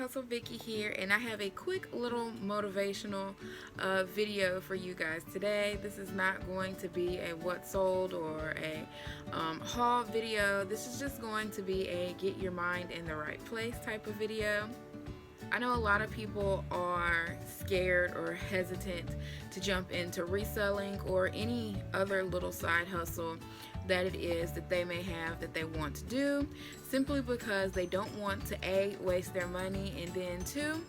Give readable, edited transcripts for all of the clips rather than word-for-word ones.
Hustle Vicky here, and I have a quick little motivational video for you guys today. This is not going to be a what sold or a haul video. This is just going to be a get your mind in the right place type of video. I know a lot of people are scared or hesitant to jump into reselling or any other little side hustle that it is that they may have that they want to do, simply because they don't want to A, waste their money, and then two,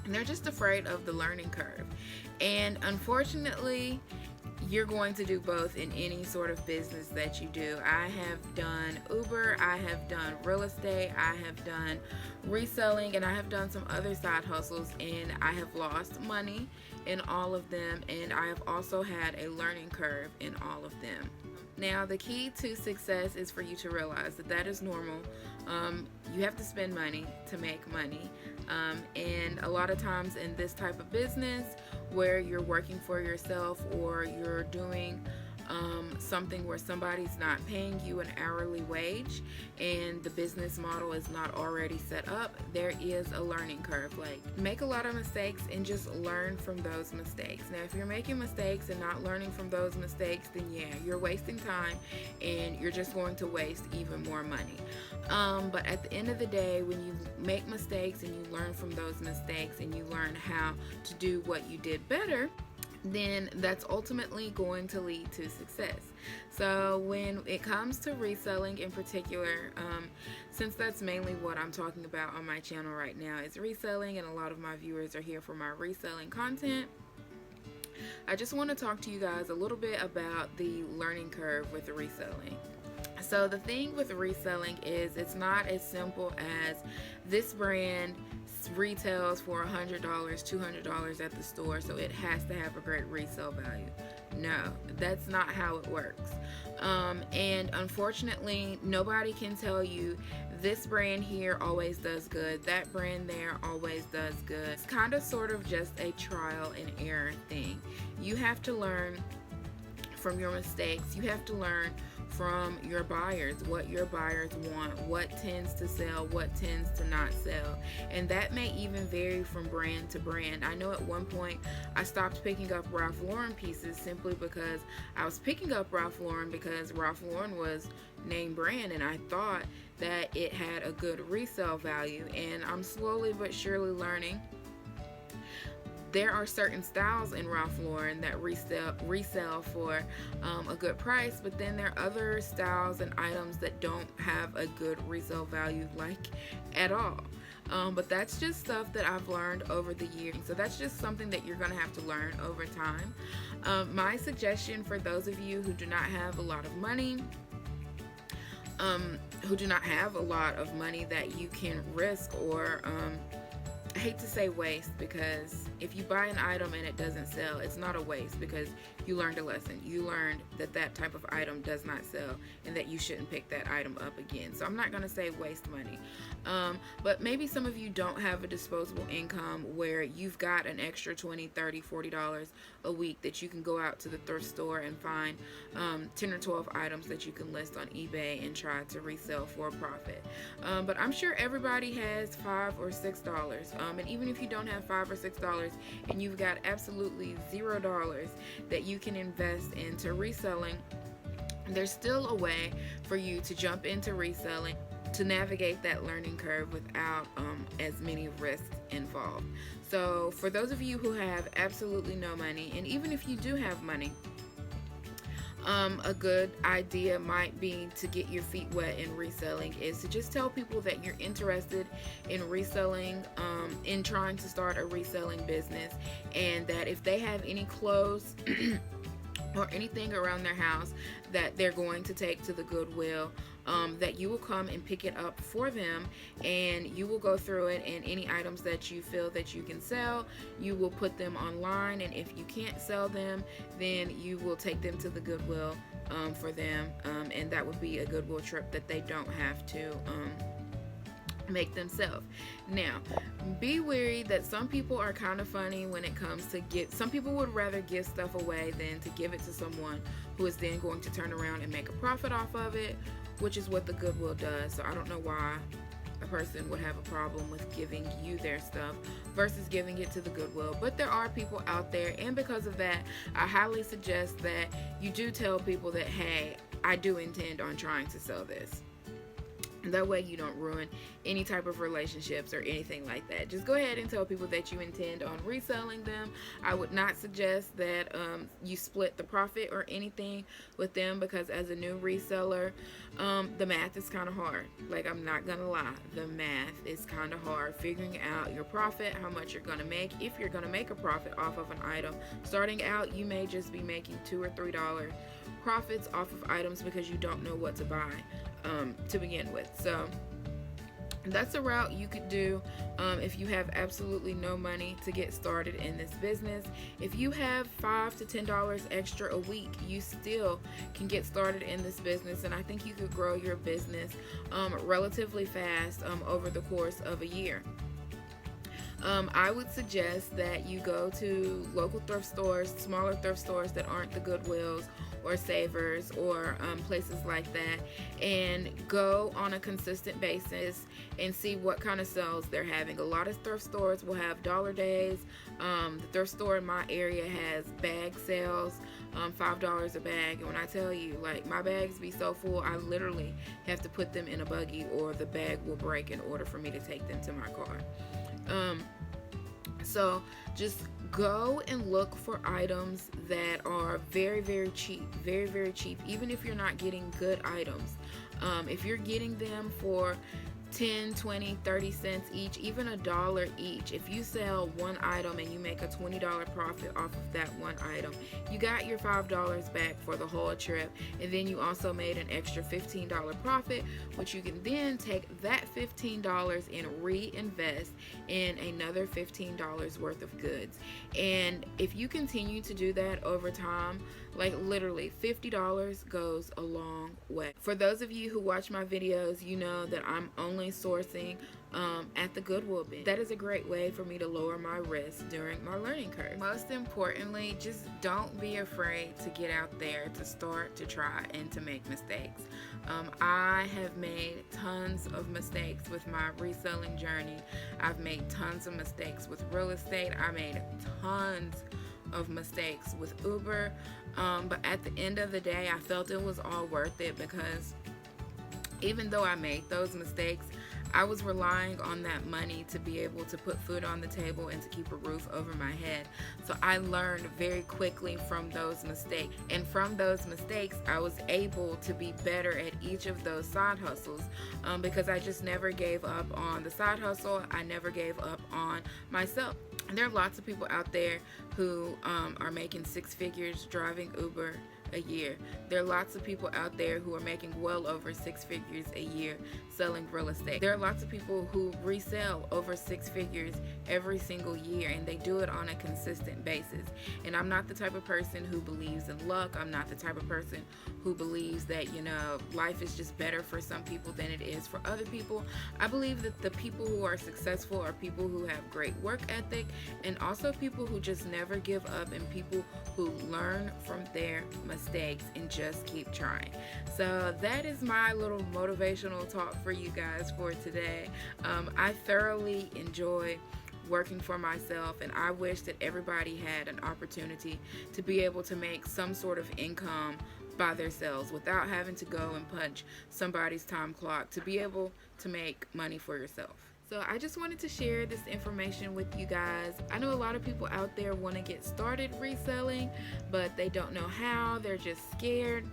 they're just afraid of the learning curve. And unfortunately, you're going to do both in any sort of business that you do. I have done Uber, I have done real estate, I have done reselling, and I have done some other side hustles, and I have lost money in all of them, and I have also had a learning curve in all of them. Now, the key to success is for you to realize that that is normal. You have to spend money to make money. And a lot of times in this type of business where you're working for yourself or you're doing something where somebody's not paying you an hourly wage and the business model is not already set up, there is a learning curve. Like, make a lot of mistakes and just learn from those mistakes. Now, if you're making mistakes and not learning from those mistakes, then yeah, you're wasting time and you're just going to waste even more money. But at the end of the day, when you make mistakes and you learn from those mistakes and you learn how to do what you did better, then that's ultimately going to lead to success. So when it comes to reselling in particular, since that's mainly what I'm talking about on my channel right now is reselling, and a lot of my viewers are here for my reselling content, I just want to talk to you guys a little bit about the learning curve with the reselling. So the thing with reselling is it's not as simple as this brand retails for $100, $200 at the store, so it has to have a great resale value. No, that's not how it works. And unfortunately, nobody can tell you this brand here always does good, that brand there always does good. It's kind of sort of just a trial and error thing. You have to learn from your mistakes. You have to learn from your buyers, what your buyers want, what tends to sell, what tends to not sell. And that may even vary from brand to brand. I know at one point I stopped picking up Ralph Lauren pieces simply because I was picking up Ralph Lauren because Ralph Lauren was name brand and I thought that it had a good resale value. And I'm slowly but surely learning there are certain styles in Ralph Lauren that resell for a good price, but then there are other styles and items that don't have a good resale value, like, at all. But that's just stuff that I've learned over the years. So that's just something that you're gonna have to learn over time. My suggestion for those of you who do not have a lot of money, that you can risk or I hate to say waste, because if you buy an item and it doesn't sell, it's not a waste because you learned a lesson. You learned that that type of item does not sell and that you shouldn't pick that item up again. So I'm not going to say waste money. But maybe some of you don't have a disposable income where you've got an extra $20, $30, $40 a week that you can go out to the thrift store and find 10 or 12 items that you can list on eBay and try to resell for a profit. But I'm sure everybody has $5 or $6. And even if you don't have $5 or $6 and you've got absolutely $0 that you can invest into reselling, there's still a way for you to jump into reselling to navigate that learning curve without as many risks involved. So for those of you who have absolutely no money, and even if you do have money, a good idea might be to get your feet wet in reselling is to just tell people that you're interested in reselling, in trying to start a reselling business, and that if they have any clothes or anything around their house that they're going to take to the Goodwill, that you will come and pick it up for them, and you will go through it, and any items that you feel that you can sell, you will put them online, and if you can't sell them, then you will take them to the Goodwill for them, and that would be a Goodwill trip that they don't have to make themselves. Now, be wary that some people are kind of funny when it comes to some people would rather give stuff away than to give it to someone who is then going to turn around and make a profit off of it, which is what the Goodwill does. So I don't know why a person would have a problem with giving you their stuff versus giving it to the Goodwill. But there are people out there, and because of that, I highly suggest that you do tell people that, hey, I do intend on trying to sell this. That way you don't ruin any type of relationships or anything like that. Just go ahead and tell people that you intend on reselling them. I would not suggest that you split the profit or anything with them, because as a new reseller, the math is kind of hard. Like, I'm not gonna lie, the math is kind of hard. Figuring out your profit, how much you're gonna make, if you're gonna make a profit off of an item. Starting out, you may just be making $2 or $3 profits off of items because you don't know what to buy to begin with. So that's a route you could do if you have absolutely no money to get started in this business. If you have $5 to $10 extra a week, you still can get started in this business, and I think you could grow your business relatively fast over the course of a year. I would suggest that you go to local thrift stores, smaller thrift stores that aren't the Goodwills or Savers or places like that, and go on a consistent basis and see what kind of sales they're having. A lot of thrift stores will have dollar days. The thrift store in my area has bag sales, $5 a bag, and when I tell you, like, my bags be so full, I literally have to put them in a buggy or the bag will break in order for me to take them to my car. So just go and look for items that are very, very cheap, very, very cheap, even if you're not getting good items. If you're getting them for 10, 20, 30 cents each, even $1 each. If you sell one item and you make a $20 profit off of that one item, you got your $5 back for the whole trip, and then you also made an extra $15 profit, which you can then take that $15 and reinvest in another $15 worth of goods. And if you continue to do that over time, like literally $50 goes a long way. For those of you who watch my videos, you know that I'm only sourcing at the Goodwill bin. That is a great way for me to lower my risk during my learning curve. Most importantly, just don't be afraid to get out there, to start, to try, and to make mistakes. I have made tons of mistakes with my reselling journey. I've made tons of mistakes with real estate. I made tons of mistakes with Uber, but at the end of the day, I felt it was all worth it, because even though I made those mistakes, I was relying on that money to be able to put food on the table and to keep a roof over my head. So I learned very quickly from those mistakes. And from those mistakes, I was able to be better at each of those side hustles, because I just never gave up on the side hustle. I never gave up on myself. There are lots of people out there who are making six figures driving Uber a year. There are lots of people out there who are making well over six figures a year selling real estate. There are lots of people who resell over six figures every single year, and they do it on a consistent basis. And I'm not the type of person who believes in luck. I'm not the type of person who believes that, you know, life is just better for some people than it is for other people. I believe that the people who are successful are people who have great work ethic, and also people who just never give up, and people who learn from their mistakes and just keep trying. So that is my little motivational talk for you guys for today. I thoroughly enjoy working for myself, and I wish that everybody had an opportunity to be able to make some sort of income by themselves without having to go and punch somebody's time clock, to be able to make money for yourself. So I just wanted to share this information with you guys. I know a lot of people out there want to get started reselling, but they don't know how. They're just scared.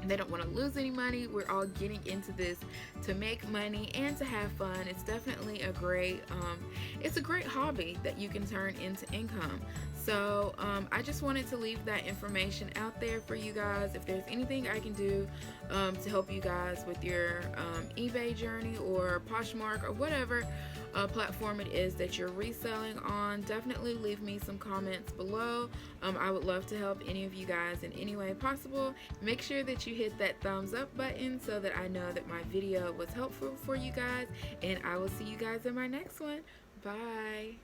They don't want to lose any money. We're all getting into this to make money and to have fun. It's definitely a great hobby that you can turn into income. So I just wanted to leave that information out there for you guys. If there's anything I can do to help you guys with your eBay journey or Poshmark or whatever platform it is that you're reselling on, definitely leave me some comments below. I would love to help any of you guys in any way possible. Make sure that you hit that thumbs up button so that I know that my video was helpful for you guys, and I will see you guys in my next one. Bye.